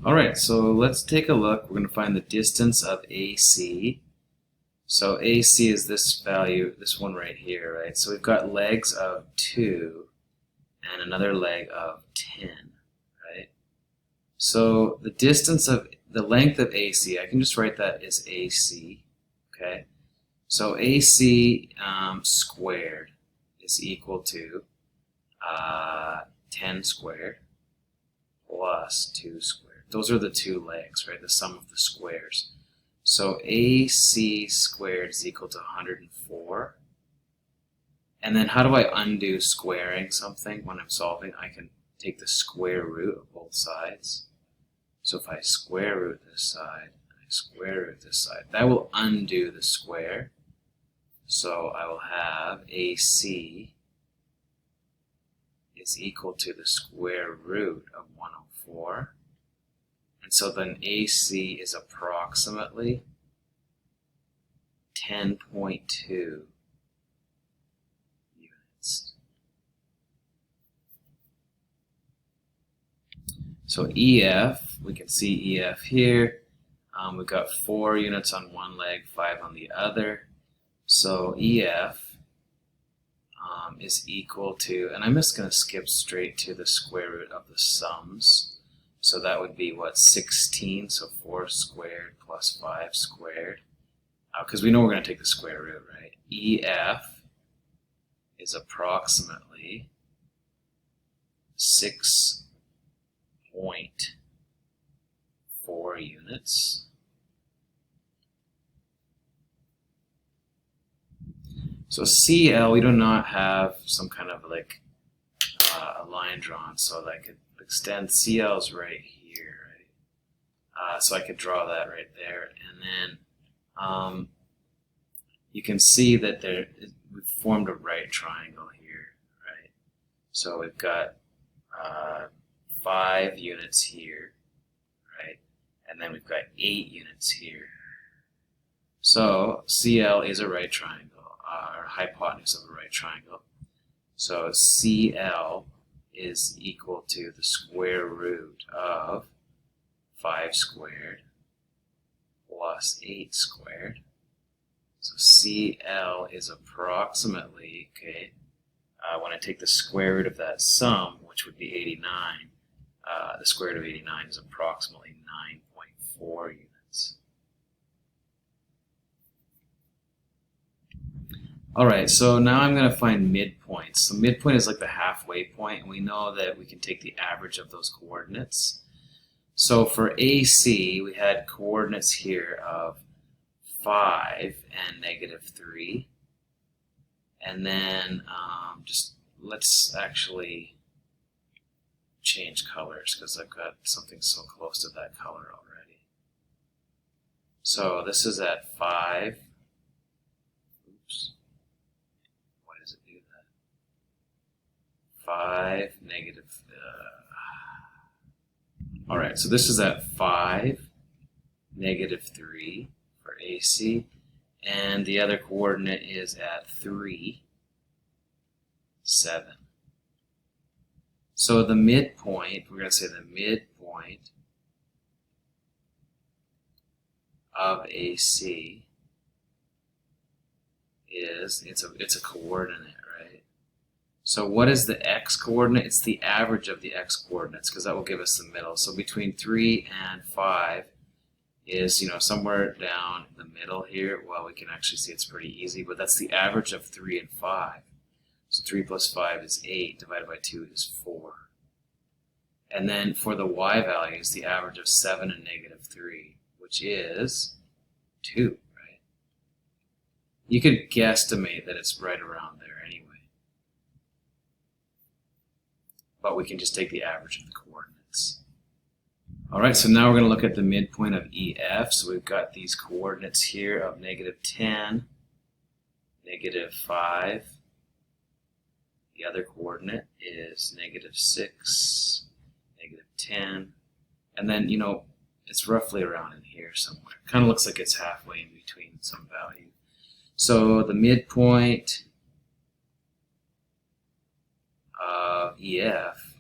Alright, so let's take a look. We're going to find the distance of AC. So AC is this value, this one right here, right? So we've got legs of 2 and another leg of 10, right? So the distance of the length of AC, I can just write that as AC, okay? So AC squared is equal to 10 squared plus 2 squared. Those are the two legs, right? The sum of the squares. So AC squared is equal to 104. And then how do I undo squaring something when I'm solving? I can take the square root of both sides. So if I square root this side, I square root this side, that will undo the square. So I will have AC is equal to the square root of 104. And so then AC is approximately 10.2 units. So EF, we can see EF here. We've got 4 units on one leg, 5 on the other. So EF is equal to, and I'm just going to skip straight to the square root of the sums. So that would be what, 16, so 4 squared plus 5 squared. Because we know we're going to take the square root, right? EF is approximately 6.4 units. So CL, we do not have some kind of like a line drawn, so that I could extend CL's right here, right? So I could draw that right there, and then you can see that we've formed a right triangle here, right? So we've got 5 units here, right? And then we've got 8 units here. So CL is a right triangle, or hypotenuse of a right triangle. So CL is equal to the square root of 5 squared plus 8 squared. So CL is approximately, okay, when I take the square root of that sum, which would be 89, the square root of 89 is approximately 9.4 units. Alright, so now I'm going to find midpoints. So midpoint is like the halfway point, and we know that we can take the average of those coordinates. So for AC, we had coordinates here of 5 and -3. And then just let's actually change colors because I've got something so close to that color already. So this is at 5. Oops. Why does it do that? 5 negative. Alright, so this is at 5, -3 for AC, and the other coordinate is at 3, 7. So the midpoint, we're going to say the midpoint of AC is, it's a coordinate, right? So what is the x coordinate? It's the average of the x coordinates, because that will give us the middle. So between 3 and 5 is, somewhere down the middle here. Well, we can actually see it's pretty easy, but that's the average of 3 and 5. So 3 plus 5 is 8, divided by 2 is 4. And then for the y values, the average of 7 and -3, which is 2, right? You could guesstimate that it's right around there anyway. But we can just take the average of the coordinates. Alright, so now we're going to look at the midpoint of EF. So we've got these coordinates here of -10, -5. The other coordinate is -6, -10. And then, it's roughly around in here somewhere. Kind of looks like it's halfway in between some value. So the midpoint of EF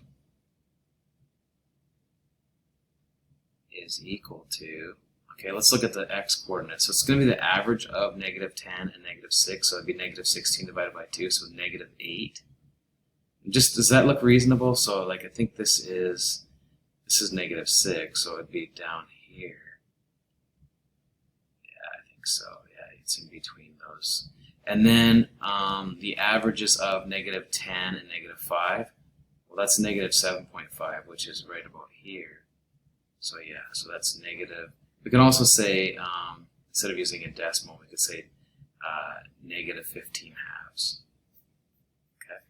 is equal to, okay, let's look at the x coordinates. So it's going to be the average of negative 10 and negative 6, so it'd be negative 16 divided by 2, so negative 8. Just, does that look reasonable? So like I think this is negative 6, so it'd be down here. Yeah, I think so. Yeah, it's in between those. And then the averages of negative 10 and negative 5, well, that's negative 7.5, which is right about here. So yeah, so that's negative. We can also say, instead of using a decimal, we could say negative 15 halves. Okay.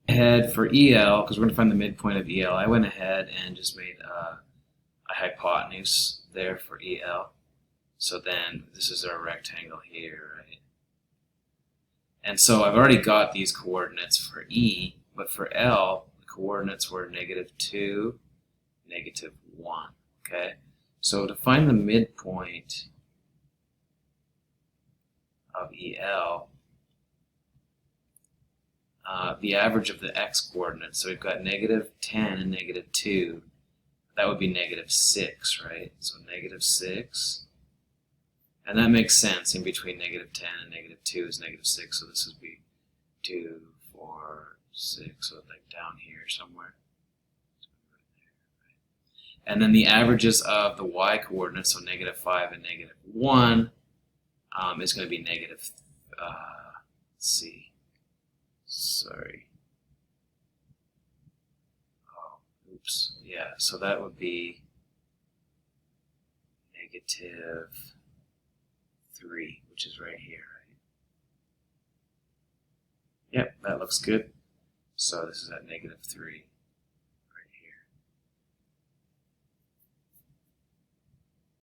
Ahead for EL, because we're going to find the midpoint of EL, I went ahead and just made a hypotenuse there for EL. So then this is our rectangle here, right? And so I've already got these coordinates for E, but for L, the coordinates were negative 2, negative 1. Okay? So to find the midpoint of EL, the average of the x coordinates, so we've got negative 10 and negative 2, that would be negative 6, right? So negative 6. And that makes sense. In between negative 10 and negative 2 is negative 6, so this would be 2, 4, 6, so like down here somewhere. And then the averages of the y coordinates, so negative 5 and negative 1, is going to be negative, let's see, sorry. Oh, oops. Yeah, so that would be negative 3, which is right here, right? Yep, that looks good. So this is at negative 3.